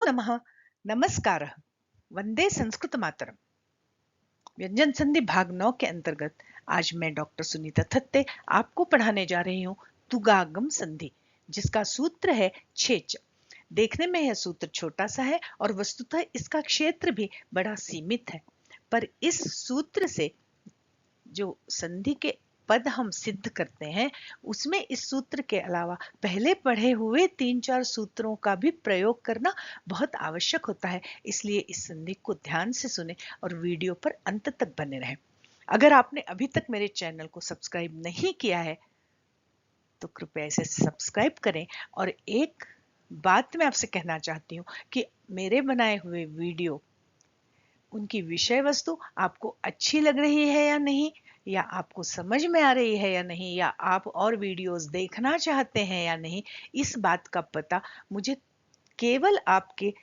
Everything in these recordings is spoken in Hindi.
नमः, नमस्कारः, वंदे संस्कृत मातरम। व्यंजन संधि भाग 9 के अंतर्गत आज मैं डॉक्टर सुनीता थत्ते आपको पढ़ाने जा रही हूँ तुगागम संधि, जिसका सूत्र है छेच। देखने में यह सूत्र छोटा सा है और वस्तुतः इसका क्षेत्र भी बड़ा सीमित है, पर इस सूत्र से जो संधि के पद हम सिद्ध करते हैं उसमें इस सूत्र के अलावा पहले पढ़े हुए 3-4 सूत्रों का भी प्रयोग करना बहुत आवश्यक होता है। इसलिए इस संधि को ध्यान से सुने और वीडियो पर अंत तक बने रहें। अगर आपने अभी तक मेरे चैनल को सब्सक्राइब नहीं किया है तो कृपया इसे सब्सक्राइब करें। और एक बात मैं आपसे कहना चाहती हूँ कि मेरे बनाए हुए वीडियो, उनकी विषय वस्तु आपको अच्छी लग रही है या नहीं, या आपको समझ में आ रही है या नहीं, या आप और वीडियोस देखना चाहते हैं या नहीं, इस बात का पता मुझे केवल आपके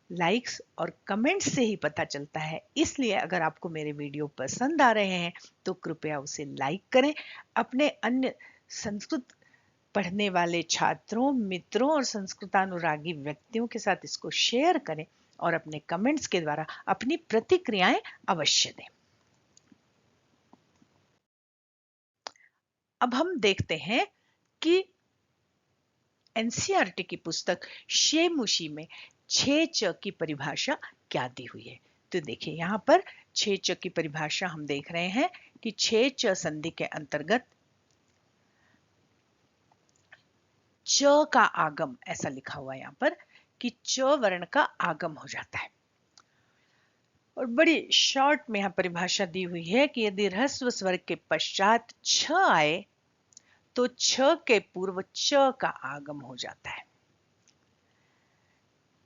लाइक्स और कमेंट्स से ही पता चलता है। इसलिए अगर आपको मेरे वीडियो पसंद आ रहे हैं तो कृपया उसे लाइक करें। अपने अन्य संस्कृत पढ़ने वाले छात्रों, मित्रों और संस्कृतानुरागी व्यक्तियों के साथ इसको शेयर करें और अपने कमेंट्स के द्वारा अपनी प्रतिक्रियाएं अवश्य दें। अब हम देखते हैं कि एनसीईआरटी की पुस्तक शेमुशी में छे च की परिभाषा क्या दी हुई है। तो देखिए यहाँ पर छे च की परिभाषा हम देख रहे हैं कि छे च संधि के अंतर्गत च का आगम, ऐसा लिखा हुआ है यहाँ पर कि च वर्ण का आगम हो जाता है। और बड़ी शॉर्ट में यहाँ परिभाषा दी हुई है कि यदि ह्रस्व स्वर के पश्चात छ आए तो छ के पूर्व च का आगम हो जाता है।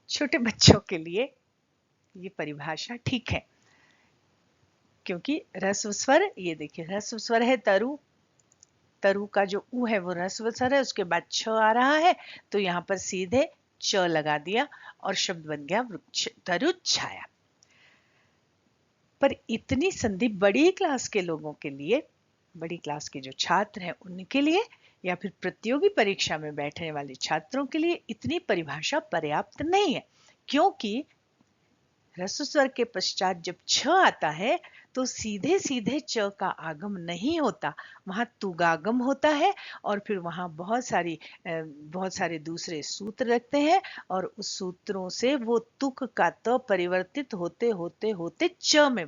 छोटे बच्चों के लिए ये परिभाषा ठीक है, क्योंकि ह्रस्व स्वर, ये देखिए ह्रस्व स्वर है तरु, तरु का जो उ है वो ह्रस्व स्वर है, उसके बाद छ आ रहा है तो यहाँ पर सीधे च लगा दिया और शब्द बन गया वृक्ष तरु छाया। पर इतनी संधि बड़ी क्लास के लोगों के लिए, बड़ी क्लास के जो छात्र हैं उनके लिए, या फिर प्रतियोगी परीक्षा में बैठने वाले छात्रों के लिए इतनी परिभाषा पर्याप्त नहीं है, क्योंकि ह्रस्व स्वर के पश्चात जब छ आता है तो सीधे सीधे च का आगम नहीं होता, वहां तुगागम होता है और फिर वहां बहुत सारे दूसरे सूत्र रखते हैं और उस सूत्रों से वो तुक का त परिवर्तित होते होते होते च में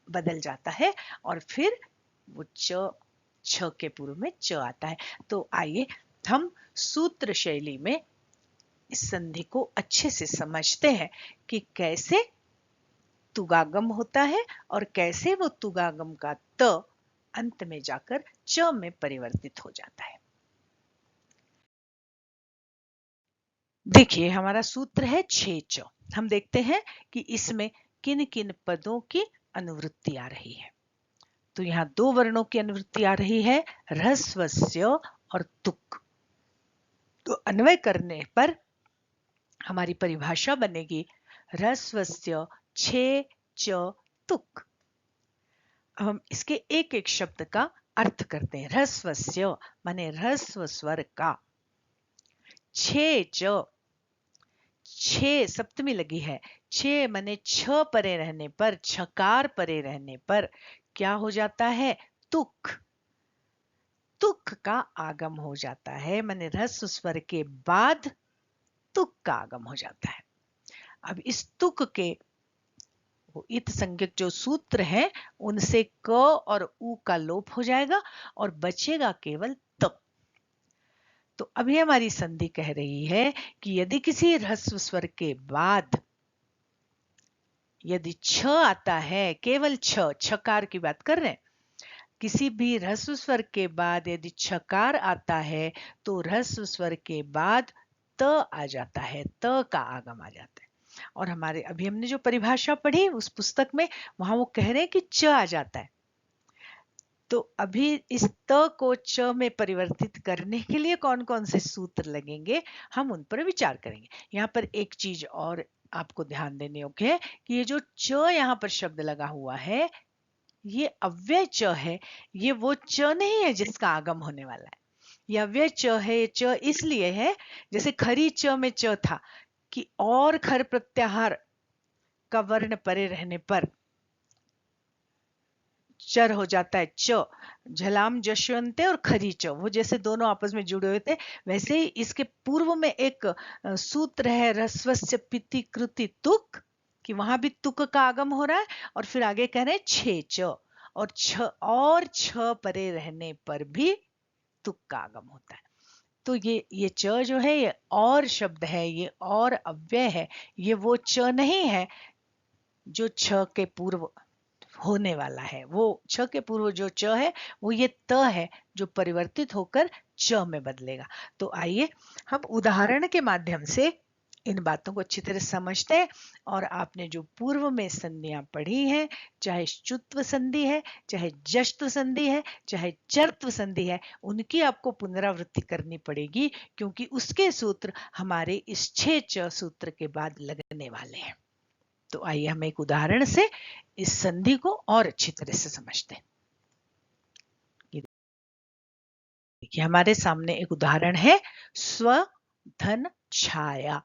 बदल जाता है और फिर वो छ के पूर्व में च आता है। तो आइए हम सूत्र शैली में इस संधि को अच्छे से समझते हैं कि कैसे तुगागम होता है और कैसे वो तुगागम का त अंत में जाकर च में परिवर्तित हो जाता है। देखिए हमारा सूत्र है छे च। हम देखते हैं कि इसमें किन किन पदों की अनुवृत्ति आ रही है। तो यहाँ दो वर्णों की अनुवृत्ति आ रही है, ह्रस्वस्य और तुक। तो अन्वय करने पर हमारी परिभाषा बनेगी ह्रस्वस्य छे च तुक। अब हम इसके एक एक शब्द का अर्थ करते हैं। ह्रस्वस्य माने ह्रस्व स्वर का, छे च, छे सप्तमी लगी है, छे माने छ परे रहने पर, छकार परे रहने पर क्या हो जाता है, तुक। तुक का आगम हो जाता है, माने ह्रस्व स्वर के बाद तुक का आगम हो जाता है। अब इस तुक के इत संज्ञक जो सूत्र हैं उनसे क और उ का लोप हो जाएगा और बचेगा केवल त। तो अभी हमारी संधि कह रही है कि यदि किसी ह्रस्व स्वर के बाद यदि छ आता है, केवल छ, छकार की बात कर रहे हैं, किसी भी ह्रस्व स्वर के बाद यदि छकार आता है तो ह्रस्व स्वर के बाद त आ जाता है, त का आगम आ जाता है। और हमारे अभी हमने जो परिभाषा पढ़ी उस पुस्तक में, वहां वो कह रहे हैं कि च आ जाता है। तो अभी इस त को च में परिवर्तित करने के लिए कौन कौन से सूत्र लगेंगे, हम उन पर विचार करेंगे। यहाँ पर एक चीज और आपको ध्यान देने योग्य है कि ये जो च यहाँ पर शब्द लगा हुआ है, ये अव्यय च है। ये वो च नहीं है जिसका आगम होने वाला है। यह अव्यय च है। च इसलिए है, जैसे खरी च में च था, कि और खर प्रत्याहार का वर्ण परे रहने पर चर हो जाता है च। झलाम जशवंते और खरी च, वो जैसे दोनों आपस में जुड़े हुए थे, वैसे ही इसके पूर्व में एक सूत्र है रस्वस्य पिति कृति तुक, कि वहां भी तुक का आगम हो रहा है, और फिर आगे कह रहे हैं छे च, और छ परे रहने पर भी तुक का आगम होता है। तो ये च जो है ये और शब्द है, ये और अव्यय है, ये वो च नहीं है जो छ के पूर्व होने वाला है। वो छ के पूर्व जो च है वो ये त है जो परिवर्तित होकर च में बदलेगा। तो आइए हम उदाहरण के माध्यम से इन बातों को अच्छी तरह समझते हैं। और आपने जो पूर्व में संधियां पढ़ी हैं, चाहे शुत्व संधि है, चाहे जश्त्व संधि है, चाहे चर्त्व संधि है, उनकी आपको पुनरावृत्ति करनी पड़ेगी, क्योंकि उसके सूत्र हमारे इस छह च सूत्र के बाद लगने वाले हैं। तो आइए हम एक उदाहरण से इस संधि को और अच्छी तरह से समझते हैं। देखिए हमारे सामने एक उदाहरण है स्व धन छाया।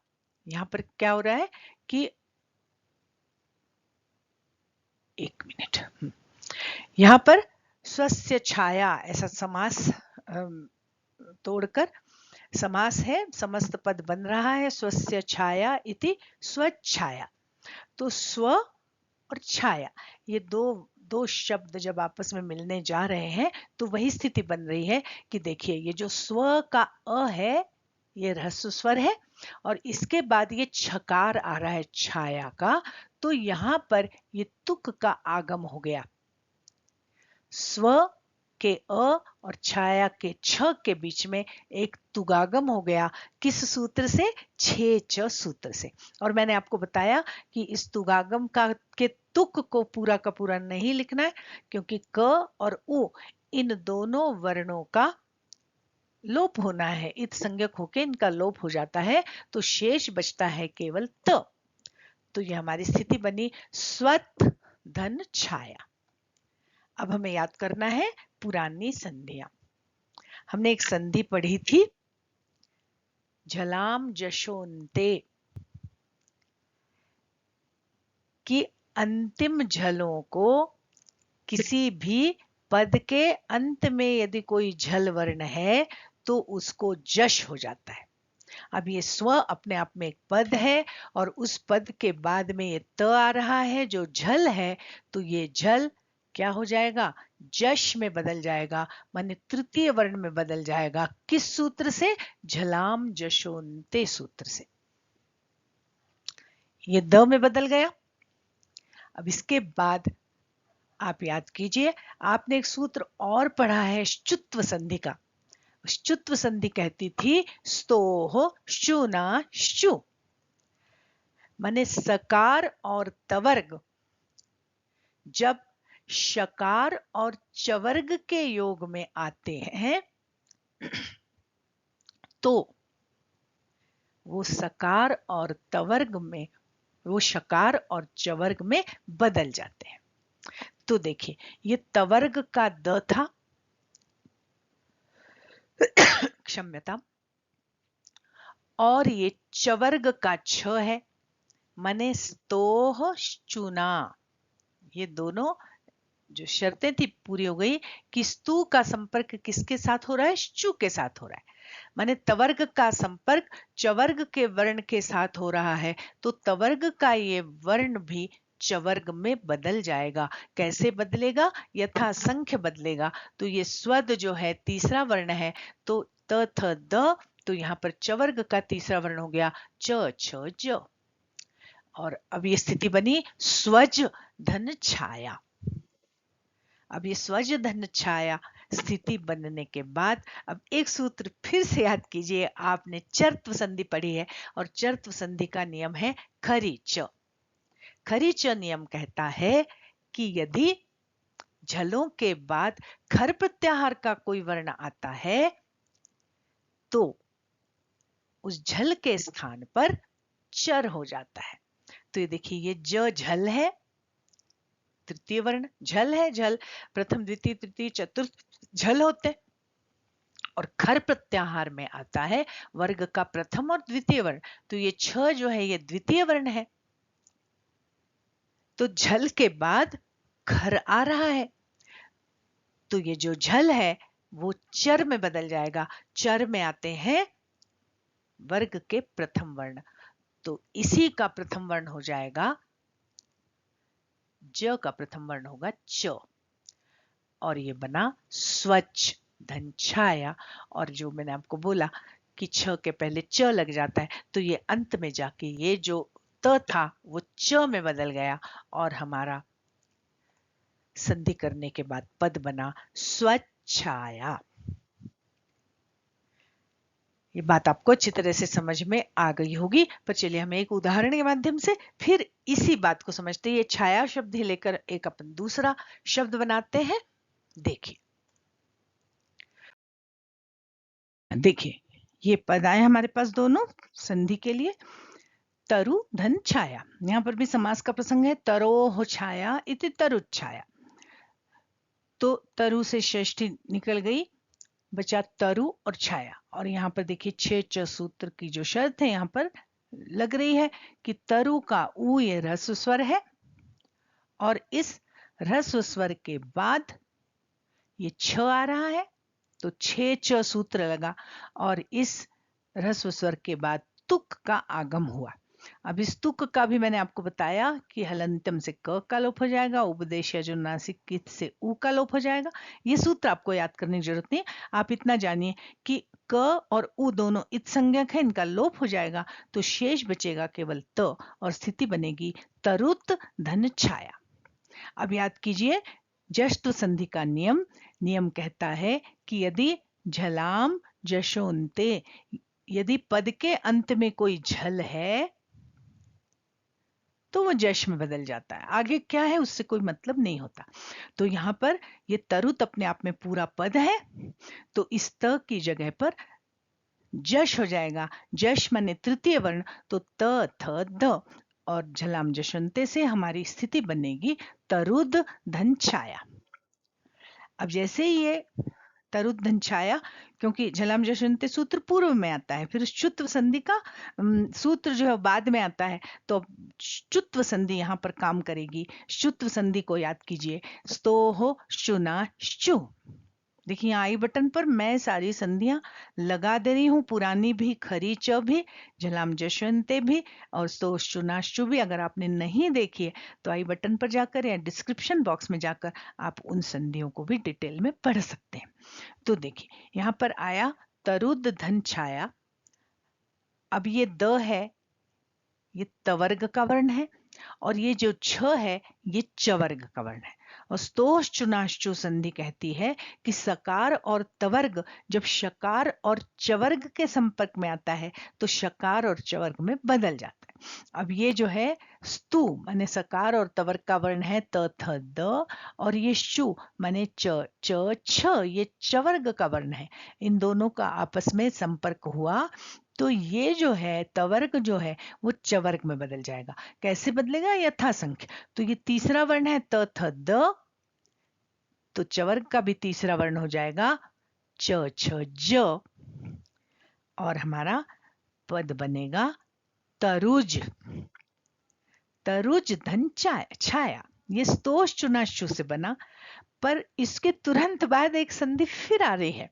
यहां पर क्या हो रहा है कि एक मिनट, यहां पर स्वस्य छाया ऐसा समास तोड़कर समास है, समस्त पद बन रहा है स्वस्य छाया इति स्वच्छाया। तो स्व और छाया ये दो दो शब्द जब आपस में मिलने जा रहे हैं तो वही स्थिति बन रही है कि देखिए ये जो स्व का अ है ये ह्रस्व स्वर है, और इसके बाद ये छकार आ रहा है छाया का, तो यहां पर ये तुक का आगम हो गया। स्व के अ और छाया के छ के बीच में एक तुगागम हो गया। किस सूत्र से? छे च सूत्र से। और मैंने आपको बताया कि इस तुगागम का के तुक को पूरा का पूरा नहीं लिखना है, क्योंकि क और उ इन दोनों वर्णों का लोप होना है, इत संज्ञक होके इनका लोप हो जाता है, तो शेष बचता है केवल त। तो ये हमारी स्थिति बनी स्वत धन छाया। अब हमें याद करना है पुरानी संधियां। हमने एक संधि पढ़ी थी झलाम जशोन्ते, कि अंतिम झलों को किसी भी पद के अंत में यदि कोई झल वर्ण है तो उसको जश हो जाता है। अब ये स्व अपने आप में एक पद है और उस पद के बाद में ये त आ रहा है जो झल है, तो ये झल क्या हो जाएगा? जश में बदल जाएगा, माने तृतीय वर्ण में बदल जाएगा। किस सूत्र से? झलाम जशोन्ते सूत्र से। ये द में बदल गया। अब इसके बाद आप याद कीजिए, आपने एक सूत्र और पढ़ा है शुत्व संधि का। शुत्व संधि कहती थी स्तोह शुना शु, माने सकार और तवर्ग जब शकार और चवर्ग के योग में आते हैं तो वो सकार और तवर्ग में, वो शकार और चवर्ग में बदल जाते हैं। तो देखिए ये तवर्ग का द था, क्षम्यता, और ये चवर्ग का छ है, मने स्तोह चुना। ये दोनों जो शर्तें थी पूरी हो गई कि स्तु का संपर्क किसके साथ हो रहा है? शु के साथ हो रहा है, माने तवर्ग का संपर्क चवर्ग के वर्ण के साथ हो रहा है, तो तवर्ग का ये वर्ण भी चवर्ग में बदल जाएगा। कैसे बदलेगा? यथा संख्य बदलेगा। तो ये स्वद जो है तीसरा वर्ण है, तो त थ द, तो यहां पर चवर्ग का तीसरा वर्ण हो गया च छ ज। और अब ये स्थिति बनी स्वज धन छाया। अब ये स्वज धन छाया स्थिति बनने के बाद अब एक सूत्र फिर से याद कीजिए, आपने चर्त्व संधि पढ़ी है और चर्त्व संधि का नियम है खरी च। खरी च नियम कहता है कि यदि झलों के बाद खर प्रत्याहार का कोई वर्ण आता है तो उस झल के स्थान पर चर हो जाता है। तो ये देखिए ये ज झल है, तृतीय वर्ण झल है, झल प्रथम द्वितीय तृतीय चतुर्थ झल होते, और खर प्रत्याहार में आता है वर्ग का प्रथम और द्वितीय वर्ण। तो ये छ जो है ये द्वितीय वर्ण है, तो झल के बाद खर आ रहा है, तो ये जो झल है वो चर में बदल जाएगा। चर में आते हैं वर्ग के प्रथम वर्ण, तो इसी का प्रथम वर्ण हो जाएगा, ज का प्रथम वर्ण होगा च, और ये बना स्वच्छ धन छाया। और जो मैंने आपको बोला कि छ के पहले च लग जाता है, तो ये अंत में जाके ये जो त था वो च में बदल गया और हमारा संधि करने के बाद पद बना स्वच्छाया। ये बात आपको अच्छी तरह से समझ में आ गई होगी, पर चलिए हम एक उदाहरण के माध्यम से फिर इसी बात को समझते हैं। ये छाया शब्द ही लेकर एक अपन दूसरा शब्द बनाते हैं। देखिए देखिए ये पद आए हमारे पास दोनों संधि के लिए, तरु धन छाया। यहां पर भी समास का प्रसंग है, तरो छाया इति तरुच्छाया। तो तरु से षष्ठी निकल गई, बचा तरु और छाया। और यहाँ पर देखिए छे च सूत्र की जो शर्त है यहाँ पर लग रही है कि तरु का ऊ ये ह्रस्व स्वर है, और इस ह्रस्व स्वर के बाद ये छ आ रहा है, तो छे च सूत्र लगा, और इस ह्रस्व स्वर के बाद तुक का आगम हुआ। अब इस तुक का भी मैंने आपको बताया कि हलंतम से क का लोप हो जाएगा, उपदेश जो नासिक से ऊ का लोप हो जाएगा। ये सूत्र आपको याद करने की जरूरत नहीं, आप इतना जानिए कि क और ऊ दोनों इत संज्ञक है, इनका लोप हो जाएगा, तो शेष बचेगा केवल त, और स्थिति बनेगी तरुत धन छाया। अब याद कीजिए जश्त्व संधि का नियम कहता है कि यदि झलाम जशोन्ते, यदि पद के अंत में कोई झल है तो वो जश में बदल जाता है, आगे क्या है उससे कोई मतलब नहीं होता। तो यहां पर ये तरुत अपने आप में पूरा पद है, तो इस त की जगह पर जश हो जाएगा। जश माने तृतीय वर्ण, तो त थ द, और झलाम जशंते से हमारी स्थिति बनेगी तरुद धन छाया। अब जैसे ही ये तरुद धन छाया, क्योंकि झलाम जशंते सूत्र पूर्व में आता है, फिर चुत्व संधि का सूत्र जो है बाद में आता है, तो चुत्व संधि यहाँ पर काम करेगी। चुत्व संधि को याद कीजिए, स्तोहो शुना शु। देखिए आई बटन पर मैं सारी संधियां लगा दे रही हूँ, पुरानी भी, खरी च भी, झलाम जशवंते भी, और स्तोशुनाशु भी। अगर आपने नहीं देखी है तो आई बटन पर जाकर या डिस्क्रिप्शन बॉक्स में जाकर आप उन संधियों को भी डिटेल में पढ़ सकते हैं। तो देखिए यहाँ पर आया तरुद धन छाया। अब ये द है, ये तवर्ग का वर्ण है, और ये जो छ है ये चवर्ग का वर्ण है। और स्तोष चुनाश्चु संधि कहती है कि सकार और तवर्ग जब शकार और चवर्ग के संपर्क में आता है तो शकार और चवर्ग में बदल जाता है। अब ये जो है स्तु माने सकार और तवर्ग का वर्ण है त थ द, और ये शु माने च च छ ये चवर्ग का वर्ण है। इन दोनों का आपस में संपर्क हुआ तो ये जो है तवर्ग जो है वो चवर्ग में बदल जाएगा। कैसे बदलेगा? यथासंख्य। तो ये तीसरा वर्ण है त थ द, तो चवर्ग का भी तीसरा वर्ण हो जाएगा च छ ज, और हमारा पद बनेगा तरुज। तरुज धन छाया। ये स्तोष चुनाशु से बना, पर इसके तुरंत बाद एक संधि फिर आ रही है,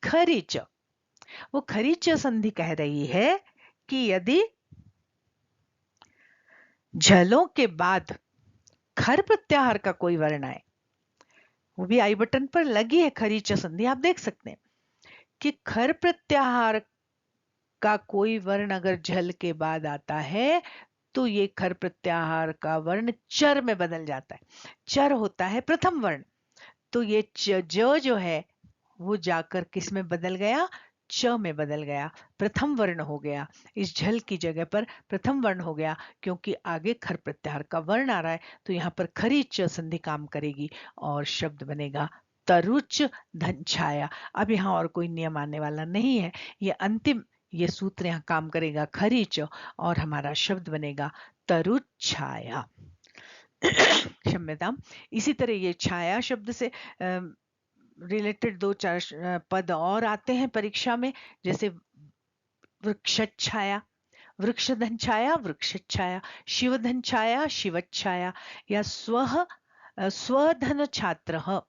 खरीच। वो खरीच संधि कह रही है कि यदि झलों के बाद खर प्रत्याहार का कोई वर्ण आए, वो भी आई बटन पर लगी है खरीच संधि, आप देख सकते हैं कि खर प्रत्याहार का कोई वर्ण अगर झल के बाद आता है तो ये खर प्रत्याहार का वर्ण चर में बदल जाता है। चर होता है प्रथम वर्ण, तो ये ज जो है वो जाकर किस में बदल गया? च में बदल गया, प्रथम वर्ण हो गया। इस झल की जगह पर प्रथम वर्ण हो गया, क्योंकि आगे खर प्रत्याहार का वर्ण आ रहा है, तो यहाँ पर खरी च संधि काम करेगी और शब्द बनेगा तरुच धन छाया। अब यहाँ और कोई नियम आने वाला नहीं है, ये अंतिम ये सूत्र यहाँ काम करेगा खरी च, और हमारा शब्द बनेगा तरुच छाया। क्षम्यताम। इसी तरह ये छाया शब्द से रिलेटेड दो चार पद और आते हैं परीक्षा में, जैसे वृक्षच्छाया, वृक्षधन छाया, वृक्षच्छाया, शिवधन छाया, शिवच्छाया, या स्वधन छात्रः,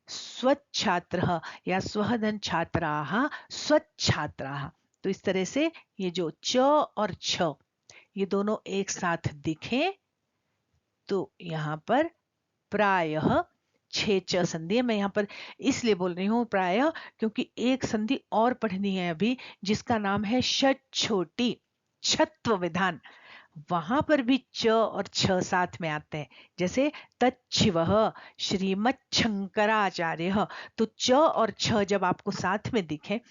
स्वच्छात्रः, या स्वधन छात्राः, स्वच्छात्राः। तो इस तरह से ये जो च और छ ये दोनों एक साथ दिखे तो यहाँ पर प्रायः छे च संधि है। मैं यहाँ पर इसलिए बोल रही हूँ प्रायः, क्योंकि एक संधि और पढ़नी है अभी, जिसका नाम है षट छोटी, छत्व विधान। वहां पर भी च और छ साथ में आते हैं, जैसे तच्छिवः श्रीमच्छंकराचार्य। तो च और छ जब आपको साथ में दिखे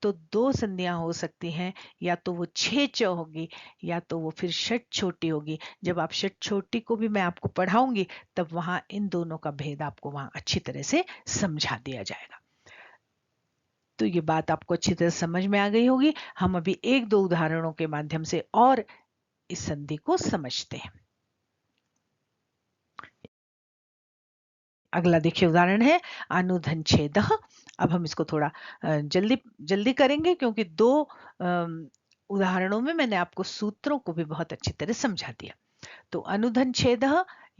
तो दो संधियां हो सकती हैं, या तो वो छे च होगी या तो वो फिर षट छोटी होगी। जब आप षट छोटी को भी मैं आपको पढ़ाऊंगी तब वहां इन दोनों का भेद आपको वहां अच्छी तरह से समझा दिया जाएगा। तो ये बात आपको अच्छी तरह समझ में आ गई होगी। हम अभी एक दो उदाहरणों के माध्यम से और इस संधि को समझते हैं। अगला देखिए उदाहरण है अनुधन छेद। अब हम इसको थोड़ा जल्दी जल्दी करेंगे, क्योंकि दो उदाहरणों में मैंने आपको सूत्रों को भी बहुत अच्छी तरह समझा दिया। तो अनुधन छेद,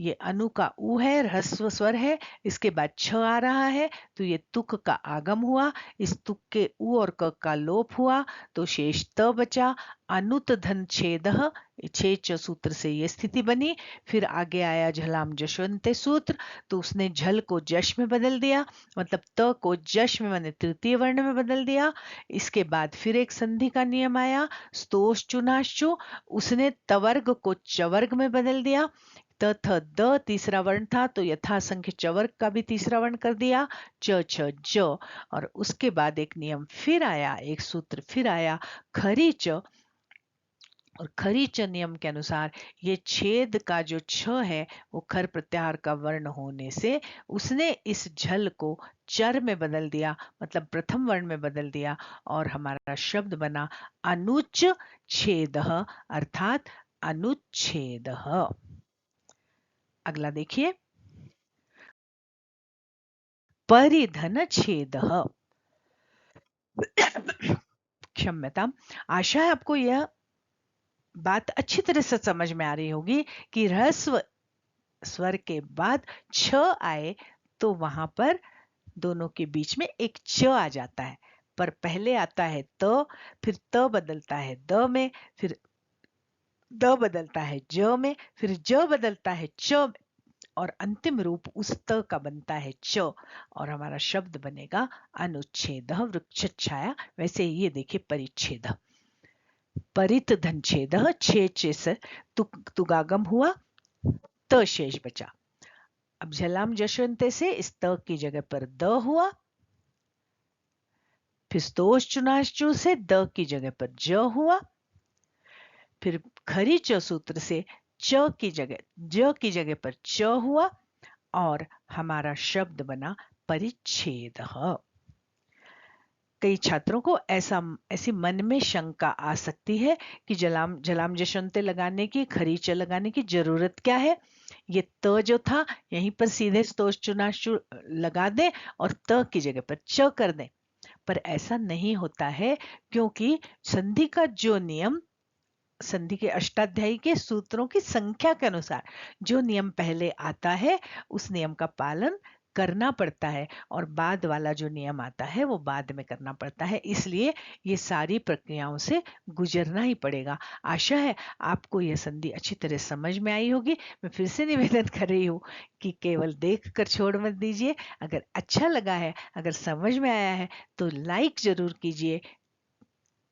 ये अनु का उ है, ह्रस्व स्वर है, इसके बाद छ आ रहा है, तो ये तुक का आगम हुआ, इस तुक के उ और क का लोप हुआ, तो शेष त बचा। अनुत धन छेद, छे च सूत्र से ये स्थिति बनी। फिर आगे आया झलाम जशवंते सूत्र, तो उसने झल को जश में बदल दिया, मतलब त को जश में मैंने तृतीय वर्ण में बदल दिया। इसके बाद फिर एक संधि का नियम आया स्तोष चुनाश्चु, उसने तवर्ग को चवर्ग में बदल दिया। त थ द तीसरा वर्ण था, तो यथासंख्य चवर्ग का भी तीसरा वर्ण कर दिया, च छ ज। और उसके बाद एक नियम फिर आया, एक सूत्र फिर आया खरी च, और खरी च नियम के अनुसार ये छेद का जो छ है वो खर प्रत्याहार का वर्ण होने से उसने इस झल को चर में बदल दिया, मतलब प्रथम वर्ण में बदल दिया, और हमारा शब्द बना अनुच छेद, अर्थात अनुच्छेद। अगला देखिए परिधन छेद। क्षम्यता। आशा है आपको यह बात अच्छी तरह से समझ में आ रही होगी कि ह्रस्व स्वर के बाद छ आए तो वहां पर दोनों के बीच में एक च आ जाता है, पर पहले आता है त, फिर त बदलता है द में, फिर द बदलता है ज में, फिर ज बदलता है च में, और अंतिम रूप उस त का बनता है च, और हमारा शब्द बनेगा अनुच्छेद वृक्षच्छाया। वैसे ये देखिए परिच्छेद, परित धनछेद, छे चे से तुगागम हुआ, त शेष बचा। अब झलाम जशवंते से इस त की जगह पर द हुआ, फिर स्तोष चुनाश्चू से द की जगह पर ज हुआ, फिर खरी च सूत्र से च की जगह ज की जगह पर च हुआ, और हमारा शब्द बना परिच्छेद। कई छात्रों को ऐसी मन में शंका आ सकती है कि झलाम जशंते लगाने की, खरीच लगाने की जरूरत क्या है? ये त जो था यहीं पर सीधे स्तोष चुनाशु लगा दें और त की जगह पर च कर दें, पर ऐसा नहीं होता है, क्योंकि संधि का जो नियम, संधि के अष्टाध्यायी के सूत्रों की संख्या के अनुसार जो नियम पहले आता है उस नियम का पालन करना पड़ता है, और बाद वाला जो नियम आता है वो बाद में करना पड़ता है। इसलिए ये सारी प्रक्रियाओं से गुजरना ही पड़ेगा। आशा है आपको यह संधि अच्छी तरह समझ में आई होगी। मैं फिर से निवेदन कर रही हूँ कि केवल देख कर छोड़ मत दीजिए। अगर अच्छा लगा है, अगर समझ में आया है तो लाइक जरूर कीजिए,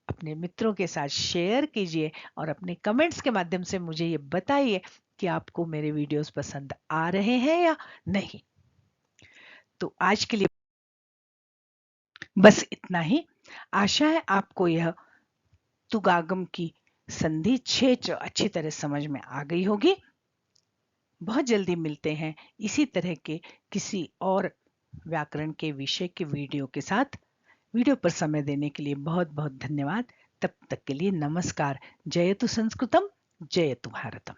अपने मित्रों के साथ शेयर कीजिए, और अपने कमेंट्स के माध्यम से मुझे ये बताइए कि आपको मेरे वीडियोस पसंद आ रहे हैं या नहीं। तो आज के लिए बस इतना ही। आशा है आपको यह तुगागम की संधि छेच अच्छी तरह समझ में आ गई होगी। बहुत जल्दी मिलते हैं इसी तरह के किसी और व्याकरण के विषय के वीडियो के साथ। वीडियो पर समय देने के लिए बहुत बहुत धन्यवाद। तब तक के लिए नमस्कार। जयतु संस्कृतम, जयतु भारतम।